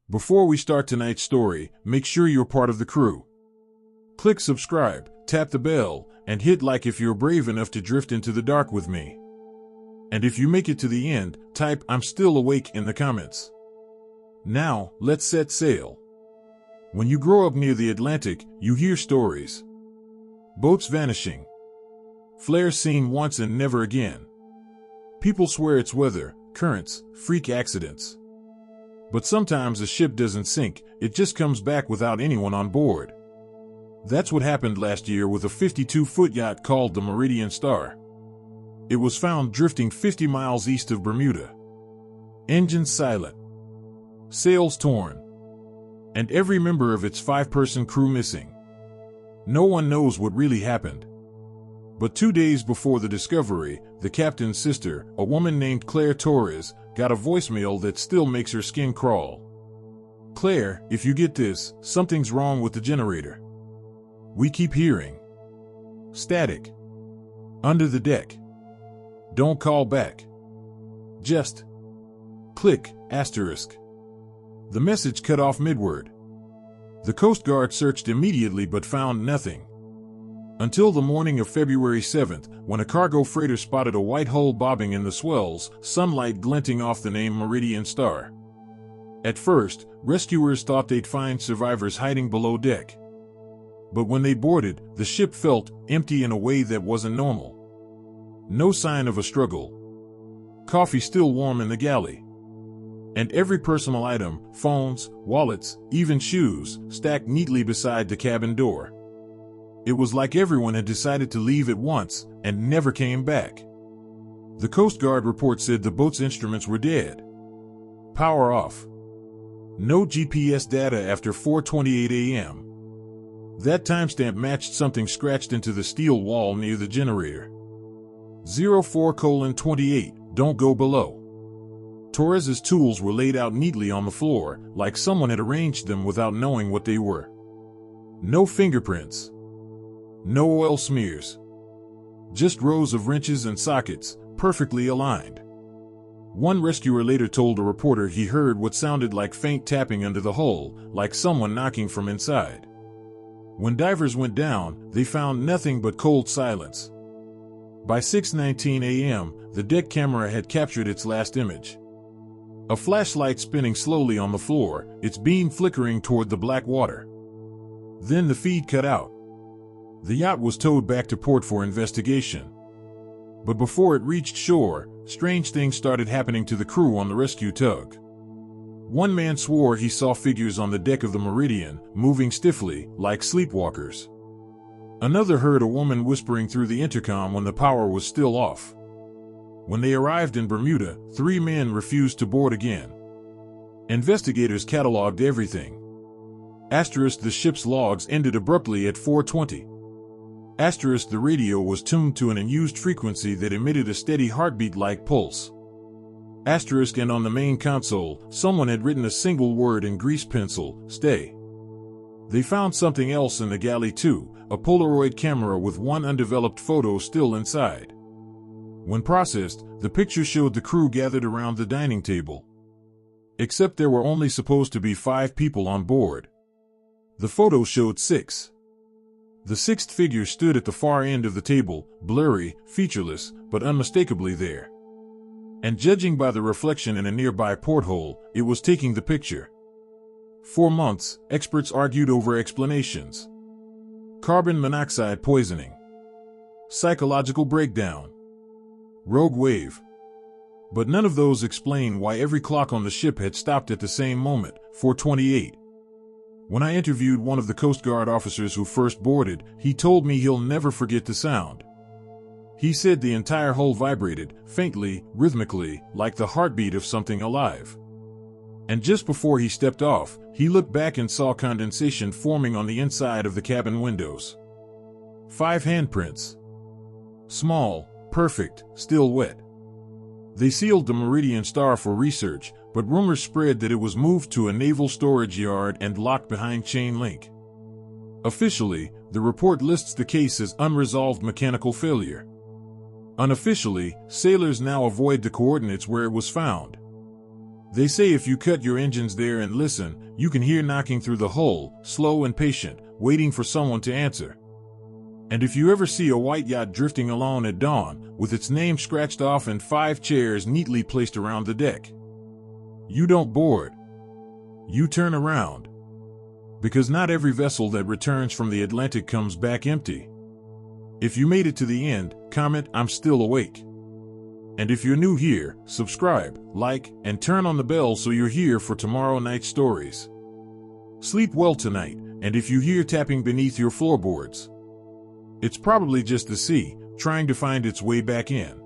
Before we start tonight's story, make sure you're part of the crew. Click subscribe, tap the bell, and hit like if you're brave enough to drift into the dark with me. And if you make it to the end, type "I'm still awake" in the comments. Now, let's set sail. When you grow up near the Atlantic, you hear stories. Boats vanishing. Flares seen once and never again. People swear it's weather, currents, freak accidents. But sometimes a ship doesn't sink, it just comes back without anyone on board. That's what happened last year with a 52-foot yacht called the Meridian Star. It was found drifting 50 miles east of Bermuda. Engines silent. Sails torn. And every member of its 5-person crew missing. No one knows what really happened. But 2 days before the discovery, the captain's sister, a woman named Claire Torres, got a voicemail that still makes her skin crawl. "Claire, if you get this, something's wrong with the generator. We keep hearing static under the deck. Don't call back. Just click **." The message cut off midword. The Coast Guard searched immediately but found nothing. Until the morning of February 7th, when a cargo freighter spotted a white hull bobbing in the swells, sunlight glinting off the name Meridian Star. At first, rescuers thought they'd find survivors hiding below deck. But when they boarded, the ship felt empty in a way that wasn't normal. No sign of a struggle. Coffee still warm in the galley. And every personal item, phones, wallets, even shoes, stacked neatly beside the cabin door. It was like everyone had decided to leave at once and never came back. The Coast Guard report said the boat's instruments were dead. Power off. No GPS data after 4:28 a.m. That timestamp matched something scratched into the steel wall near the generator. 04:28, don't go below. Torres's tools were laid out neatly on the floor, like someone had arranged them without knowing what they were. No fingerprints. No oil smears. Just rows of wrenches and sockets, perfectly aligned. One rescuer later told a reporter he heard what sounded like faint tapping under the hull, like someone knocking from inside. When divers went down, they found nothing but cold silence. By 6:19 a.m., the deck camera had captured its last image. A flashlight spinning slowly on the floor, its beam flickering toward the black water. Then the feed cut out. The yacht was towed back to port for investigation. But before it reached shore, strange things started happening to the crew on the rescue tug. One man swore he saw figures on the deck of the Meridian, moving stiffly, like sleepwalkers. Another heard a woman whispering through the intercom when the power was still off. When they arrived in Bermuda, 3 men refused to board again. Investigators cataloged everything. The ship's logs ended abruptly at 4:20. The radio was tuned to an unused frequency that emitted a steady heartbeat-like pulse. And on the main console, someone had written a single word in grease pencil, "Stay." They found something else in the galley too, a Polaroid camera with one undeveloped photo still inside. When processed, the picture showed the crew gathered around the dining table. Except there were only supposed to be 5 people on board. The photo showed 6. The 6th figure stood at the far end of the table, blurry, featureless, but unmistakably there. And judging by the reflection in a nearby porthole, it was taking the picture. For months, experts argued over explanations. Carbon monoxide poisoning. Psychological breakdown. Rogue wave. But none of those explain why every clock on the ship had stopped at the same moment, 4:28. When I interviewed one of the Coast Guard officers who first boarded, he told me he'll never forget the sound. He said the entire hull vibrated, faintly, rhythmically, like the heartbeat of something alive. And just before he stepped off, he looked back and saw condensation forming on the inside of the cabin windows. 5 handprints. Small, perfect, still wet. They sealed the Meridian Star for research, but rumors spread that it was moved to a naval storage yard and locked behind chain link. Officially, the report lists the case as unresolved mechanical failure. Unofficially, sailors now avoid the coordinates where it was found. They say if you cut your engines there and listen, you can hear knocking through the hull, slow and patient, waiting for someone to answer. And if you ever see a white yacht drifting along at dawn, with its name scratched off and 5 chairs neatly placed around the deck, you don't board. You turn around. Because not every vessel that returns from the Atlantic comes back empty. If you made it to the end, comment, "I'm still awake." And if you're new here, subscribe, like, and turn on the bell so you're here for tomorrow night's stories. Sleep well tonight, and if you hear tapping beneath your floorboards, it's probably just the sea, trying to find its way back in.